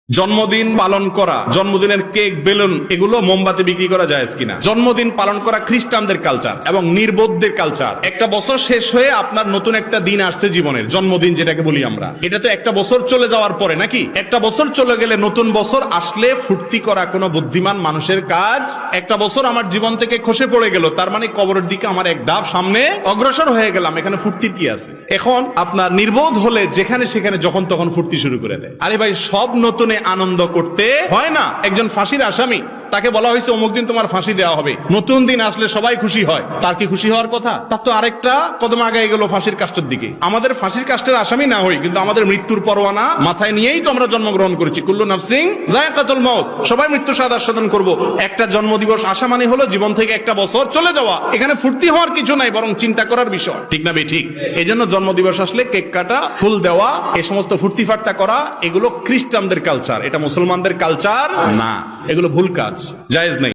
জন্মদিন পালন করা, জন্মদিনের কেক, বেলুন, এগুলো মোমবাতি বিক্রি করা যায় কিনা? জন্মদিন পালন করা খ্রিস্টানদের কালচার এবং নির্বোধদের কালচার। একটা বছর শেষ হয়ে আপনার নতুন একটা দিন আসছে জীবনের, জন্মদিন যেটাকে বলি আমরা। এটা তো একটা বছর চলে যাওয়ার পরে নাকি? একটা বছর চলে গেলে নতুন বছর আসলে ফুর্তি করা কোনো বুদ্ধিমান মানুষের কাজ? একটা বছর আমার জীবন থেকে খসে পড়ে গেল, তার মানে কবরের দিকে আমার এক ধাপ সামনে অগ্রসর হয়ে গেলাম, এখানে ফুর্তির কি আছে? এখন আপনার নির্বোধ হলে যেখানে সেখানে যখন তখন ফুর্তি শুরু করে দেয়। আরে ভাই, সব নতুন আনন্দ করতে হয় না। একজন ফাঁসির আসামি, তাকে বলা হয়েছে অমুক দিন তোমার ফাঁসি দেওয়া হবে। নতুন দিন আসলে সবাই খুশি হয়, তার কি খুশি হওয়ার কথা? তার তো আরেকটা কদম আগে গেল ফাঁসির কাষ্টের দিকে। আমাদের ফাঁসির কাষ্টের আসামি না হই, কিন্তু আমাদের মৃত্যুর পরোয়ানা মাথায় নিয়েই তো আমরা জন্মগ্রহণ করেছি। কুল্লু নাফসিন যায়কাতুল মাউত, সবাই মৃত্যু স্বাদ আস্বাদন করব। একটা জন্মদিবস আসা মানে হলো জীবন থেকে একটা বছর চলে যাওয়া। এখানে ফুর্তি হওয়ার কিছু নাই, বরং চিন্তা করার বিষয়। ঠিক না বে ঠিক? এই জন্য জন্মদিবস আসলে কেক কাটা, ফুল দেওয়া, এই সমস্ত ফুর্তি ফার্তা করা, এগুলো খ্রিস্টানদের কালচার, এটা মুসলমানদের কালচার না। এগুলো ভুল কাজ, জায়েজ নাই।